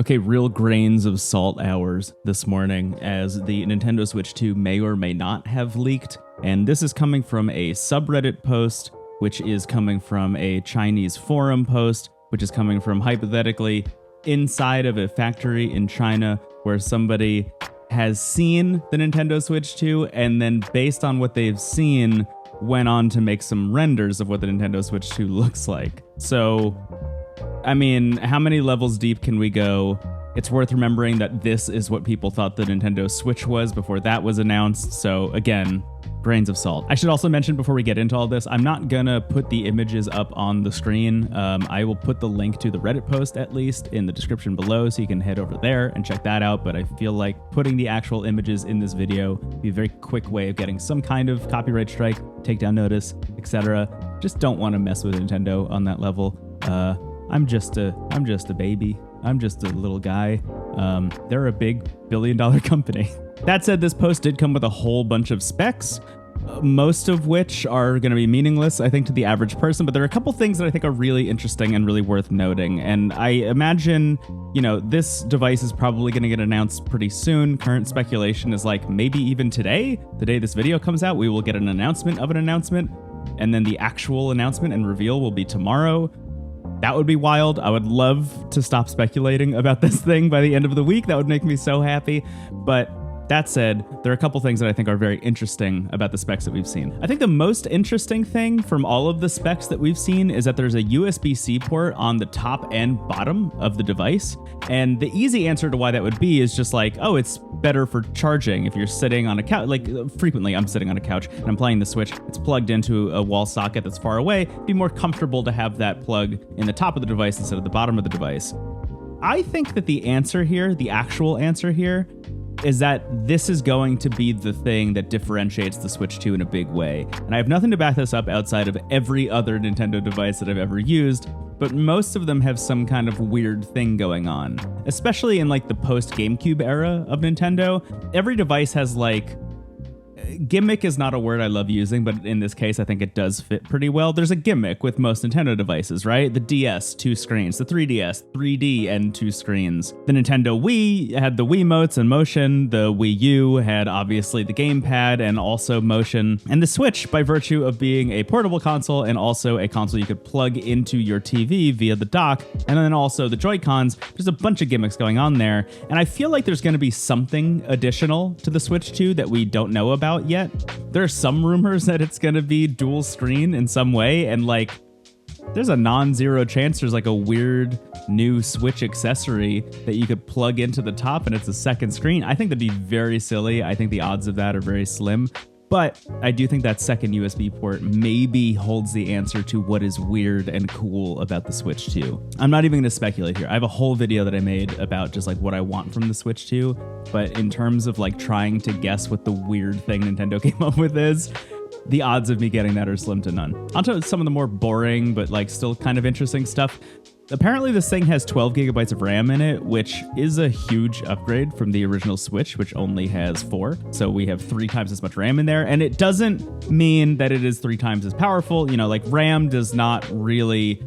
Okay, real grains of salt hours this morning as the Nintendo Switch 2 may or may not have leaked. And this is coming from a subreddit post, which is coming from a Chinese forum post, which is coming from hypothetically inside of a factory in China where somebody has seen the Nintendo Switch 2 and then based on what they've seen went on to make some renders of what the Nintendo Switch 2 looks like. So, I mean, how many levels deep can we go? It's worth remembering that this is what people thought the Nintendo Switch was before that was announced. So again, grains of salt. I should also mention before we get into all this, I'm not gonna put the images up on the screen. I will put the link to the Reddit post at least in the description below so you can head over there and check that out. But I feel like putting the actual images in this video would be a very quick way of getting some kind of copyright strike, takedown notice, etc. Just don't want to mess with Nintendo on that level. I'm just a baby. I'm just a little guy. They're a big billion-dollar company. That said, this post did come with a whole bunch of specs, most of which are going to be meaningless, I think, to the average person. But there are a couple things that I think are really interesting and really worth noting. And I imagine, this device is probably going to get announced pretty soon. Current speculation is like maybe even today, the day this video comes out, we will get an announcement of an announcement. And then the actual announcement and reveal will be tomorrow. That would be wild. I would love to stop speculating about this thing by the end of the week. That would make me so happy. But that said, there are a couple things that I think are very interesting about the specs that we've seen. I think the most interesting thing from all of the specs that we've seen is that there's a USB-C port on the top and bottom of the device. And the easy answer to why that would be is just like, oh, it's better for charging if you're sitting on a couch. Like frequently I'm sitting on a couch and I'm playing the Switch. It's plugged into a wall socket that's far away. It'd be more comfortable to have that plug in the top of the device instead of the bottom of the device. I think that the answer here, the actual answer here, is that this is going to be the thing that differentiates the Switch 2 in a big way. And I have nothing to back this up outside of every other Nintendo device that I've ever used, but most of them have some kind of weird thing going on. Especially in like the post-GameCube era of Nintendo, every device has like, gimmick is not a word I love using, but in this case, I think it does fit pretty well. There's a gimmick with most Nintendo devices, right? The DS, 2 screens. The 3DS, 3D and 2 screens. The Nintendo Wii had the Wiimotes and motion. The Wii U had obviously the gamepad and also motion. And the Switch, by virtue of being a portable console and also a console you could plug into your TV via the dock, and then also the Joy-Cons, there's a bunch of gimmicks going on there. And I feel like there's going to be something additional to the Switch 2 that we don't know about yet. There are some rumors that it's going to be dual screen in some way, and like there's a non-zero chance there's like a weird new Switch accessory that you could plug into the top and it's a second screen. I think that'd be very silly. I think the odds of that are very slim. But I do think that second USB port maybe holds the answer to what is weird and cool about the Switch 2. I'm not even going to speculate here. I have a whole video that I made about just like what I want from the Switch 2. But in terms of like trying to guess what the weird thing Nintendo came up with is, the odds of me getting that are slim to none. Onto some of the more boring, but like still kind of interesting stuff. Apparently this thing has 12 gigabytes of RAM in it, which is a huge upgrade from the original Switch, which only has 4. So we have 3 times as much RAM in there. And it doesn't mean that it is 3 times as powerful. Like RAM does not really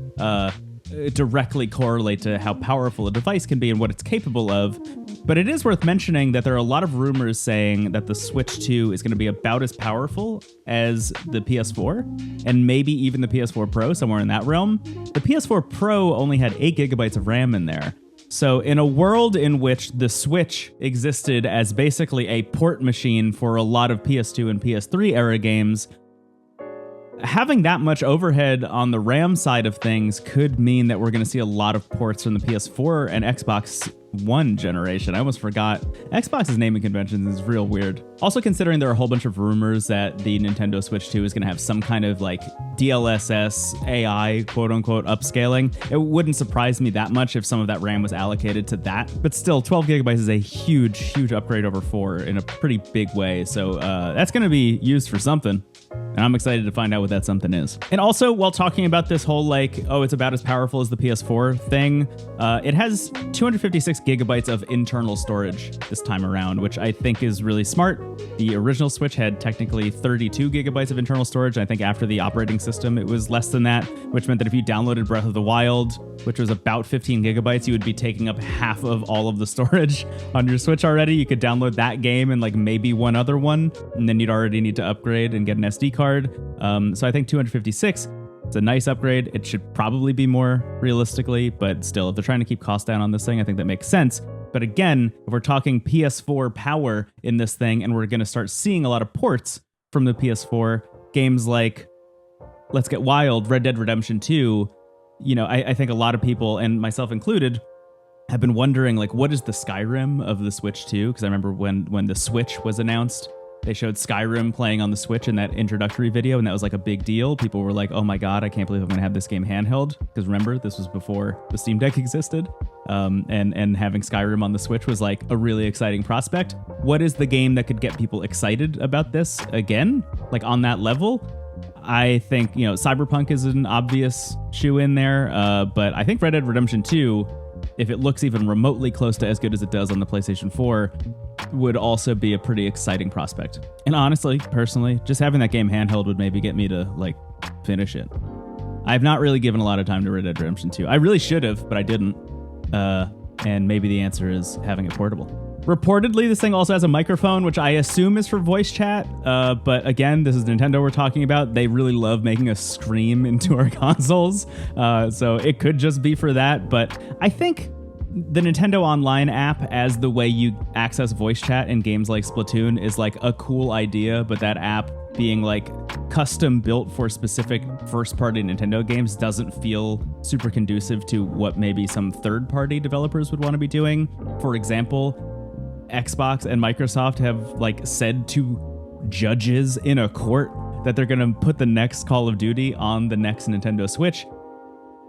directly correlate to how powerful a device can be and what it's capable of. But it is worth mentioning that there are a lot of rumors saying that the Switch 2 is going to be about as powerful as the PS4 and maybe even the PS4 Pro, somewhere in that realm. The PS4 Pro only had 8 gigabytes of RAM in there. So in a world in which the Switch existed as basically a port machine for a lot of PS2 and PS3 era games, having that much overhead on the RAM side of things could mean that we're going to see a lot of ports from the PS4 and Xbox One generation. I almost forgot. Xbox's naming conventions is real weird. Also considering there are a whole bunch of rumors that the Nintendo Switch 2 is going to have some kind of like DLSS AI quote unquote upscaling. It wouldn't surprise me that much if some of that RAM was allocated to that. But still, 12 gigabytes is a huge upgrade over 4 in a pretty big way. So that's going to be used for something. And I'm excited to find out what that something is. And also, while talking about this whole like, oh, it's about as powerful as the PS4 thing, it has 256 gigabytes of internal storage this time around, which I think is really smart. The original Switch had technically 32 gigabytes of internal storage. I think after the operating system, it was less than that, which meant that if you downloaded Breath of the Wild, which was about 15 gigabytes, you would be taking up half of all of the storage on your Switch already. You could download that game and like maybe one other one, and then you'd already need to upgrade and get an SD card. So I think 256, it's a nice upgrade. It should probably be more realistically, but still, if they're trying to keep costs down on this thing, I think that makes sense. But again, if we're talking PS4 power in this thing, and we're going to start seeing a lot of ports from the PS4, games like Let's Get Wild, Red Dead Redemption 2, you know, I think a lot of people, and myself included, have been wondering, like, what is the Skyrim of the Switch 2? Because I remember when the Switch was announced, they showed Skyrim playing on the Switch in that introductory video, and that was like a big deal. People were like, oh my god, I can't believe I'm going to have this game handheld. Because remember, this was before the Steam Deck existed. And having Skyrim on the Switch was like a really exciting prospect. What is the game that could get people excited about this again? Like on that level? I think, you know, Cyberpunk is an obvious shoe in there. But I think Red Dead Redemption 2, if it looks even remotely close to as good as it does on the PlayStation 4, would also be a pretty exciting prospect. And honestly, personally, just having that game handheld would maybe get me to like finish it. I've not really given a lot of time to Red Dead Redemption 2. I really should have, but I didn't. And maybe the answer is having it portable. Reportedly, this thing also has a microphone, which I assume is for voice chat. But again, this is Nintendo we're talking about. They really love making us scream into our consoles. So it could just be for that. But I think the Nintendo Online app as the way you access voice chat in games like Splatoon is like a cool idea. But that app being like custom built for specific first-party Nintendo games doesn't feel super conducive to what maybe some third-party developers would want to be doing. For example, Xbox and Microsoft have like said to judges in a court that they're going to put the next Call of Duty on the next Nintendo Switch.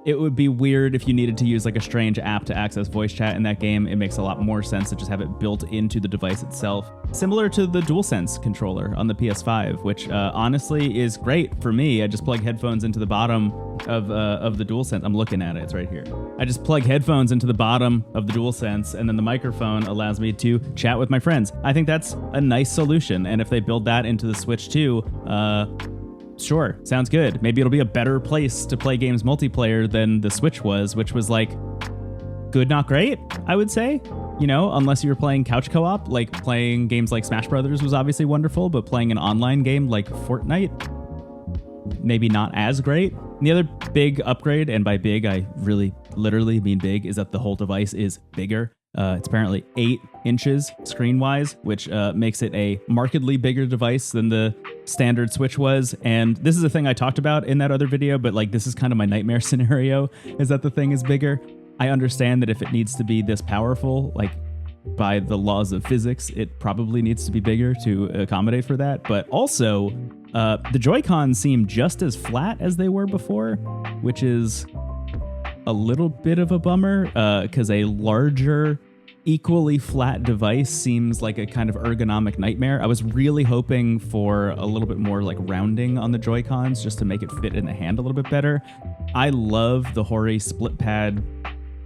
It would be weird if you needed to use like a strange app to access voice chat in that game. It makes a lot more sense to just have it built into the device itself. Similar to the DualSense controller on the PS5, which honestly is great for me. I just plug headphones into the bottom of the DualSense. I'm looking at it, it's right here. I just plug headphones into the bottom of the DualSense, and then the microphone allows me to chat with my friends. I think that's a nice solution, and if they build that into the Switch too, sure, sounds good. Maybe it'll be a better place to play games multiplayer than the Switch was, which was like good, not great, I would say. You know, unless you were playing couch co-op, like playing games like Smash Brothers was obviously wonderful, but playing an online game like Fortnite, maybe not as great. And the other big upgrade, and by big, I really literally mean big, is that the whole device is bigger. It's apparently 8 inches screen-wise, which makes it a markedly bigger device than the standard Switch was. And this is a thing I talked about in that other video, but like this is kind of my nightmare scenario, is that the thing is bigger. I understand that if it needs to be this powerful, like by the laws of physics, it probably needs to be bigger to accommodate for that. But also, the Joy-Cons seem just as flat as they were before, which is a little bit of a bummer, because a larger, equally flat device seems like a kind of ergonomic nightmare. I was really hoping for a little bit more like rounding on the Joy-Cons just to make it fit in the hand a little bit better. I love the Hori Split Pad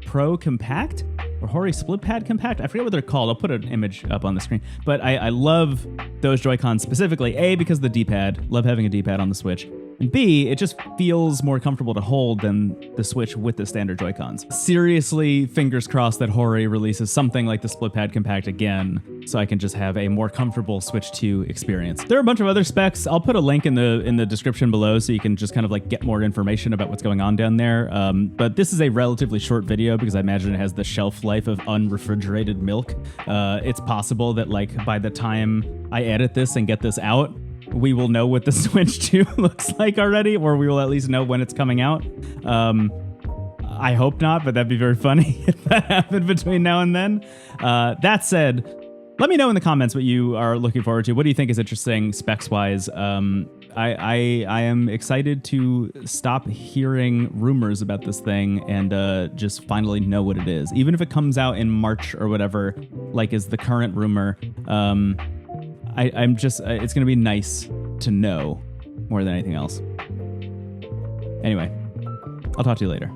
Pro Compact, or Hori Split Pad Compact. I forget what they're called. I'll put an image up on the screen. But I love those Joy-Cons specifically, A, because of the D-pad. Love having a D-pad on the Switch. And B, it just feels more comfortable to hold than the Switch with the standard Joy-Cons. Seriously, fingers crossed that Hori releases something like the Split Pad Compact again, so I can just have a more comfortable Switch 2 experience. There are a bunch of other specs. I'll put a link in the description below so you can just kind of like get more information about what's going on down there. But this is a relatively short video because I imagine it has the shelf life of unrefrigerated milk. It's possible that like by the time I edit this and get this out, we will know what the Switch 2 looks like already, or we will at least know when it's coming out. I hope not, but that'd be very funny if that happened between now and then. That said, let me know in the comments what you are looking forward to. What do you think is interesting specs-wise? I am excited to stop hearing rumors about this thing and just finally know what it is. Even if it comes out in March or whatever, like is the current rumor, I'm just, it's going to be nice to know more than anything else. Anyway, I'll talk to you later.